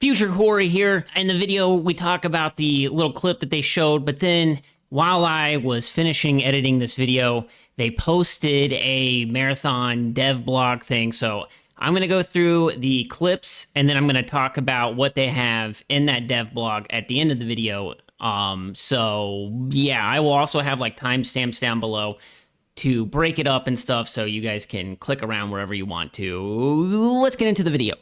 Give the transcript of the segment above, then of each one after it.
Future Corey here. In the video, we talk about the little clip that they showed, but then while I was finishing editing this video, they posted a marathon dev blog thing. So I'm going to go through the clips and then I'm going to talk about what they have in that dev blog at the end of the video. So yeah, I will also have like timestamps down below to break it up and stuff so you guys can click around wherever you want to. Let's get into the video.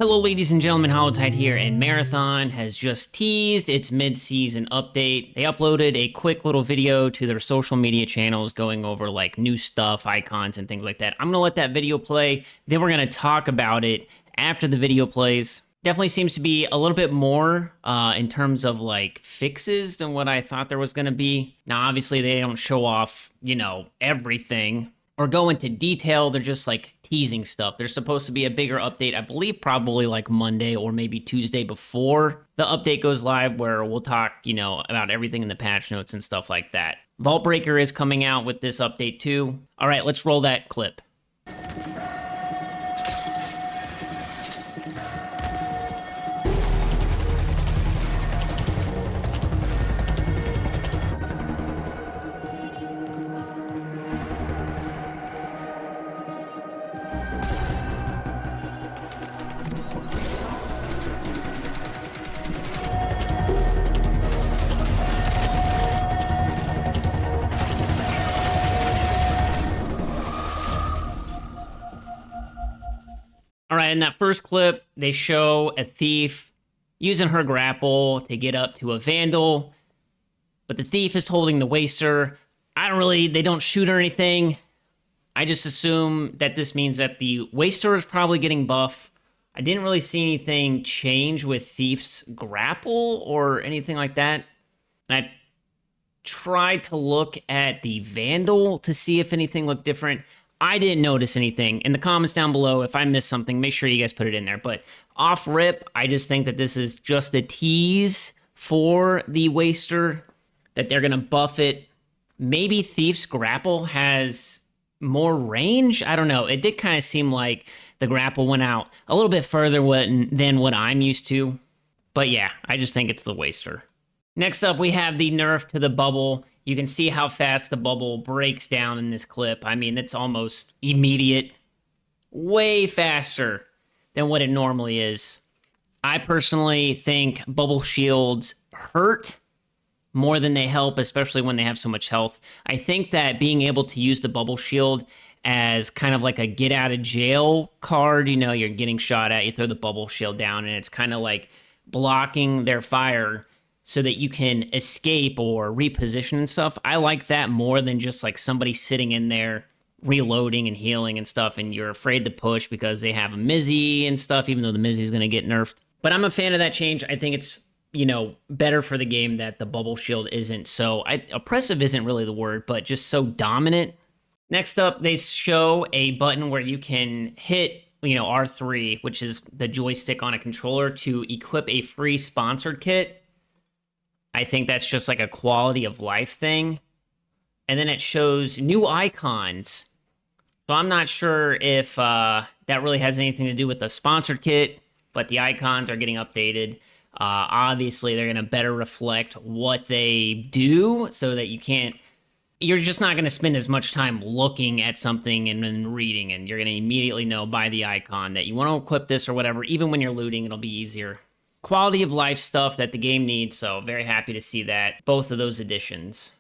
Hello ladies and gentlemen, Hollowtide here, and Marathon has just teased its mid-season update. They uploaded a quick little video to their social media channels going over like new stuff, icons, and things like that. I'm gonna let that video play, then we're gonna talk about it after the video plays. Definitely seems to be a little bit more in terms of like fixes than what I thought there was gonna be. Now obviously they don't show off, you know, everything or go into detail. They're just like teasing stuff. There's supposed to be a bigger update, I believe probably like Monday or maybe Tuesday before the update goes live, where we'll talk, you know, about everything in the patch notes and stuff like that. Vault Breaker is coming out with this update too. All right, let's roll that clip. All right, in that first clip, they show a thief using her grapple to get up to a vandal, but the thief is holding the waster. They don't shoot or anything. I just assume that this means that the waster is probably getting buff. I didn't really see anything change with thief's grapple or anything like that. And I tried to look at the vandal to see if anything looked different. I didn't notice anything. In the comments down below, if I missed something, make sure you guys put it in there. But off rip, I just think that this is just a tease for the waster, that they're going to buff it. Maybe Thief's grapple has more range? I don't know. It did kind of seem like the grapple went out a little bit further than what I'm used to. But yeah, I just think it's the waster. Next up, we have the nerf to the bubble. You can see how fast the bubble breaks down in this clip. I mean, it's almost immediate. Way faster than what it normally is. I personally think bubble shields hurt more than they help, especially when they have so much health. I think that being able to use the bubble shield as kind of like a get out of jail card, you know, you're getting shot at, you throw the bubble shield down, and it's kind of like blocking their fire so that you can escape or reposition and stuff. I like that more than just like somebody sitting in there reloading and healing and stuff, and you're afraid to push because they have a Mizzy and stuff, even though the Mizzy is going to get nerfed. But I'm a fan of that change. I think it's, you know, better for the game that the bubble shield isn't so... oppressive isn't really the word, but just so dominant. Next up, they show a button where you can hit, you know, R3, which is the joystick on a controller, to equip a free sponsored kit. I think that's just like a quality of life thing. And then it shows new icons. So I'm not sure if that really has anything to do with the sponsored kit, but the icons are getting updated. Obviously, they're going to better reflect what they do so that you're just not going to spend as much time looking at something and then reading, and you're going to immediately know by the icon that you want to equip this or whatever. Even when you're looting, it'll be easier. Quality of life stuff that the game needs, so very happy to see that. Both of those additions.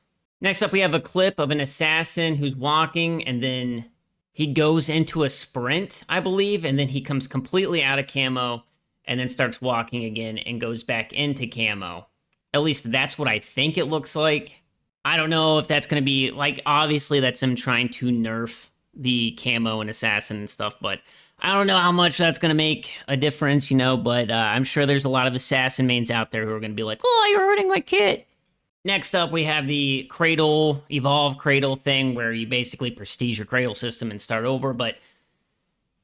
Next up, we have a clip of an assassin who's walking, and then he goes into a sprint, I believe, and then he comes completely out of camo, and then starts walking again and goes back into camo. At least that's what I think it looks like. I don't know if that's going to be, like, obviously that's them trying to nerf the camo and assassin and stuff, but I don't know how much that's going to make a difference, you know, but I'm sure there's a lot of assassin mains out there who are going to be like, oh, you're hurting my kit. Next up, we have the cradle, evolve cradle thing, where you basically prestige your cradle system and start over, but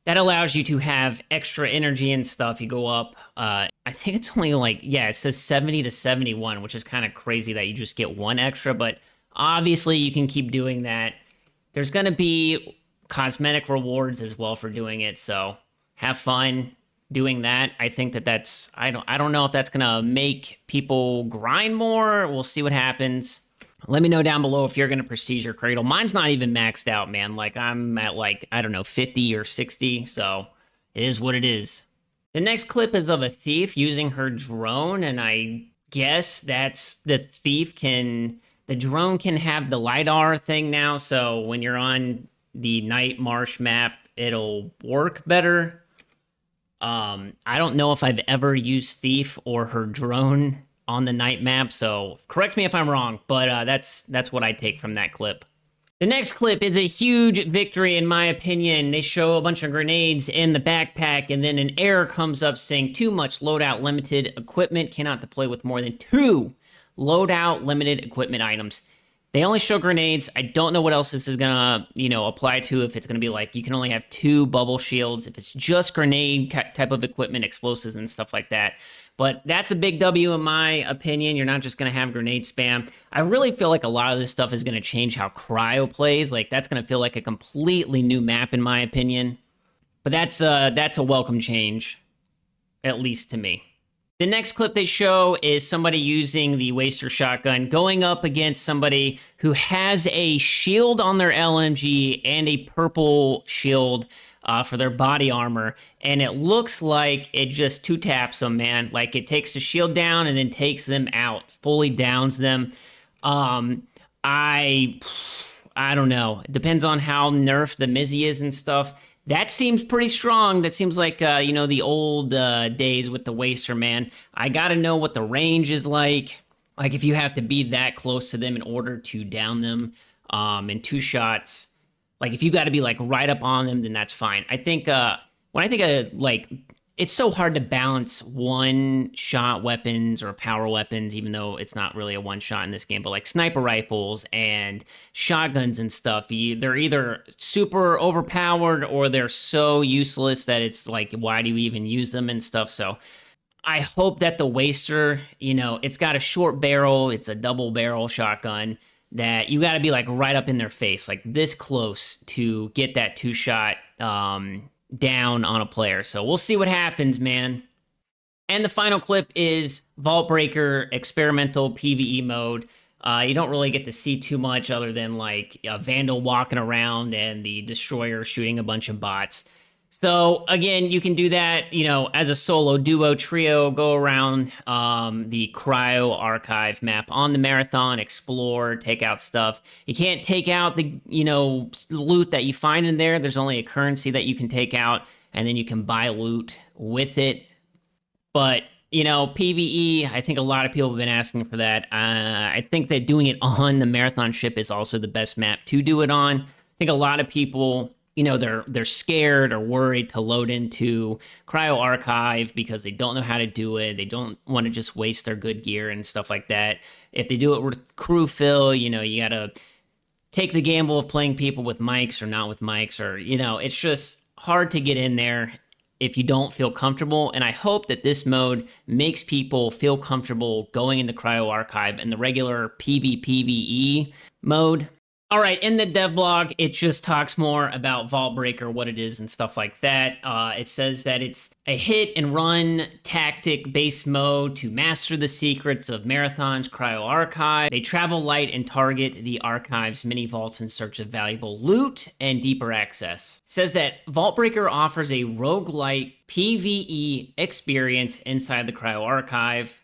that allows you to have extra energy and stuff. You go up, I think it's only like, yeah, it says 70 to 71, which is kind of crazy that you just get one extra, but obviously you can keep doing that. There's going to be cosmetic rewards as well for doing it, so have fun, doing that. I think that's I don't know if that's gonna make people grind more. We'll see what happens. Let me know down below if you're gonna prestige your cradle. Mine's not even maxed out, man. Like I'm at like, I don't know, 50 or 60, so it is what it is. The next clip is of a thief using her drone, and I guess that's the drone can have the LiDAR thing now, so when you're on the night marsh map, it'll work better. I don't know if I've ever used Thief or her drone on the night map, so correct me if I'm wrong, but that's what I take from that clip. The next clip is a huge victory in my opinion. They show a bunch of grenades in the backpack, and then an error comes up saying too much loadout limited equipment, cannot deploy with more than 2 loadout limited equipment items. They only show grenades. I don't know what else this is gonna, apply to. If it's gonna be like you can only have 2 bubble shields, if it's just grenade type of equipment, explosives and stuff like that. But that's a big W in my opinion. You're not just gonna have grenade spam. I really feel like a lot of this stuff is gonna change how Cryo plays. Like that's gonna feel like a completely new map in my opinion. But that's a welcome change, at least to me. The next clip they show is somebody using the Waster shotgun going up against somebody who has a shield on their LMG and a purple shield for their body armor. And it looks like it just 2-taps them, man. Like it takes the shield down and then takes them out, fully downs them. I don't know. It depends on how nerfed the Mizzy is and stuff. That seems pretty strong. That seems like, the old days with the Waster, man. I gotta know what the range is like. Like, if you have to be that close to them in order to down them in 2 shots. Like, if you gotta be, like, right up on them, then that's fine. I think, when I think of, like, it's so hard to balance one-shot weapons or power weapons, even though it's not really a one-shot in this game, but like sniper rifles and shotguns and stuff, they're either super overpowered or they're so useless that it's like, why do you even use them and stuff? So I hope that the Waster, it's got a short barrel, it's a double barrel shotgun, that you got to be like right up in their face, like this close to get that 2-shot down on a player. So we'll see what happens, man. And the final clip is Vault Breaker experimental PvE mode. You don't really get to see too much other than like a Vandal walking around and the Destroyer shooting a bunch of bots. So again, you can do that, as a solo, duo, trio, go around the Cryo Archive map on the Marathon, explore, take out stuff. You can't take out the, loot that you find in there. There's only a currency that you can take out, and then you can buy loot with it. But, PvE, I think a lot of people have been asking for that. I think that doing it on the Marathon ship is also the best map to do it on. I think a lot of people, they're scared or worried to load into Cryo Archive because they don't know how to do it. They don't want to just waste their good gear and stuff like that. If they do it with crew fill, you got to take the gamble of playing people with mics or not with mics, or, it's just hard to get in there if you don't feel comfortable. And I hope that this mode makes people feel comfortable going into Cryo Archive and the regular PvPvE mode. All right, in the dev blog, it just talks more about Vault Breaker, what it is and stuff like that. It says that it's a hit and run tactic-based mode to master the secrets of Marathon's Cryo Archive. They travel light and target the Archive's mini vaults in search of valuable loot and deeper access. It says that Vault Breaker offers a roguelite PvE experience inside the Cryo Archive.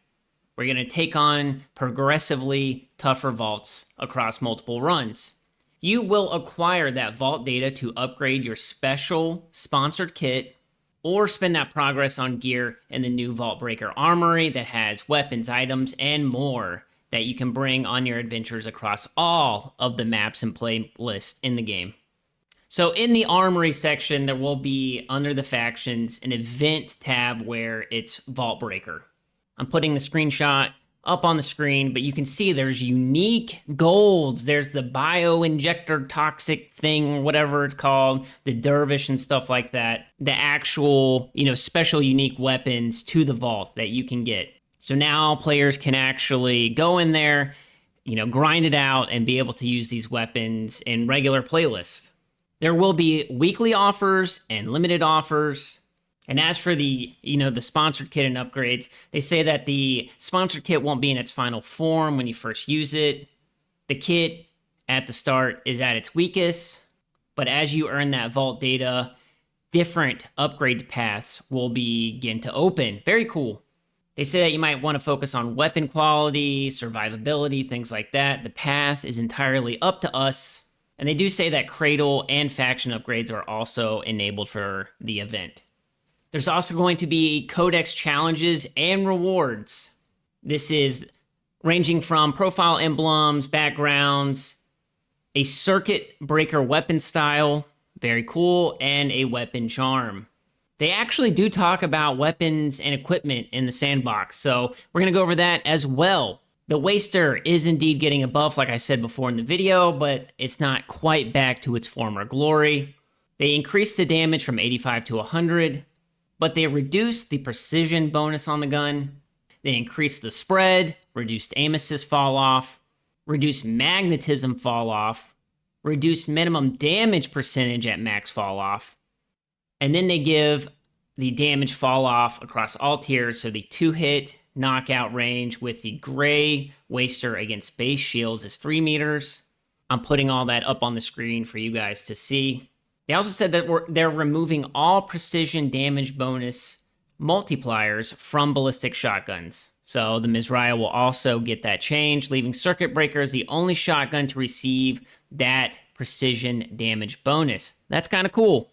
We're going to take on progressively tougher vaults across multiple runs. You will acquire that vault data to upgrade your special sponsored kit, or spend that progress on gear in the new Vault Breaker armory that has weapons, items, and more that you can bring on your adventures across all of the maps and playlists in the game. So in the armory section, there will be, under the factions, an event tab where it's Vault Breaker. I'm putting the screenshot up on the screen, but you can see there's unique golds. There's the bio-injector toxic thing, whatever it's called, the dervish and stuff like that. The actual, special unique weapons to the vault that you can get. So now players can actually go in there, grind it out and be able to use these weapons in regular playlists. There will be weekly offers and limited offers. And as for the, the sponsored kit and upgrades, they say that the sponsored kit won't be in its final form when you first use it. The kit at the start is at its weakest, but as you earn that vault data, different upgrade paths will begin to open. Very cool. They say that you might want to focus on weapon quality, survivability, things like that. The path is entirely up to us. And they do say that Cradle and faction upgrades are also enabled for the event. There's also going to be Codex challenges and rewards. This is ranging from profile emblems, backgrounds, a circuit breaker weapon style, very cool, and a weapon charm. They actually do talk about weapons and equipment in the sandbox, so we're going to go over that as well. The Waster is indeed getting a buff, like I said before in the video, but it's not quite back to its former glory. They increased the damage from 85 to 100, but they reduced the precision bonus on the gun. They increased the spread, reduced aim assist fall off, reduced magnetism fall off, reduced minimum damage percentage at max fall off, and then they give the damage fall off across all tiers, so the 2-hit knockout range with the gray Waster against base shields is 3 meters. I'm putting all that up on the screen for you guys to see. They also said that they're removing all precision damage bonus multipliers from ballistic shotguns. So the Mizraya will also get that change, leaving Circuit Breaker as the only shotgun to receive that precision damage bonus. That's kind of cool.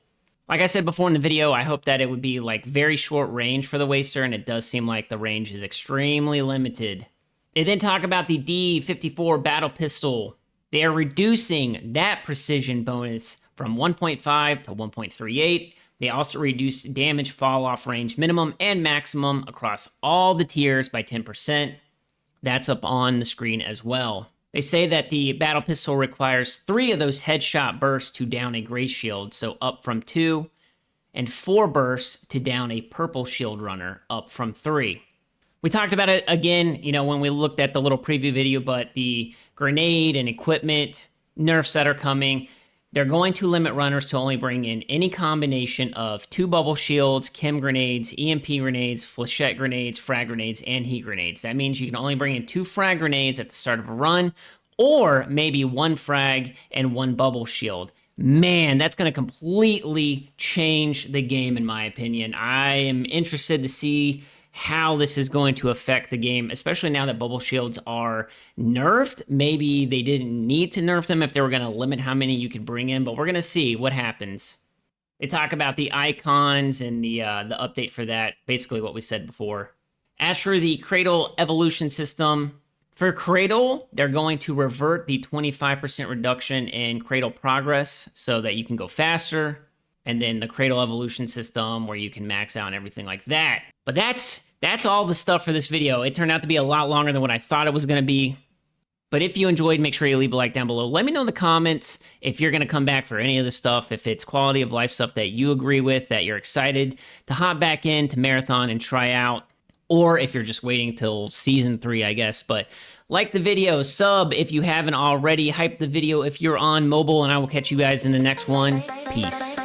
Like I said before in the video, I hope that it would be like very short range for the Waster, and it does seem like the range is extremely limited. They then talk about the D54 battle pistol. They are reducing that precision bonus from 1.5 to 1.38. They also reduce damage fall-off range minimum and maximum across all the tiers by 10%. That's up on the screen as well. They say that the battle pistol requires 3 of those headshot bursts to down a gray shield, so up from 2, and 4 bursts to down a purple shield runner, up from 3. We talked about it again, when we looked at the little preview video, but the grenade and equipment nerfs that are coming, they're going to limit runners to only bring in any combination of 2 bubble shields, chem grenades, EMP grenades, flechette grenades, frag grenades, and heat grenades. That means you can only bring in 2 frag grenades at the start of a run, or maybe 1 frag and 1 bubble shield. Man, that's going to completely change the game, in my opinion. I am interested to see how this is going to affect the game, especially now that bubble shields are nerfed. Maybe they didn't need to nerf them if they were going to limit how many you could bring in, but we're going to see what happens. They talk about the icons and the update for that, basically what we said before. As for the Cradle evolution system, for Cradle, they're going to revert the 25% reduction in Cradle progress so that you can go faster, and then the Cradle evolution system where you can max out and everything like that. But that's all the stuff for this video. It turned out to be a lot longer than what I thought it was going to be. But if you enjoyed, make sure you leave a like down below. Let me know in the comments if you're going to come back for any of this stuff, if it's quality of life stuff that you agree with, that you're excited to hop back in to Marathon and try out, or if you're just waiting till Season 3, I guess. But like the video, sub if you haven't already, hype the video if you're on mobile, and I will catch you guys in the next one. Peace.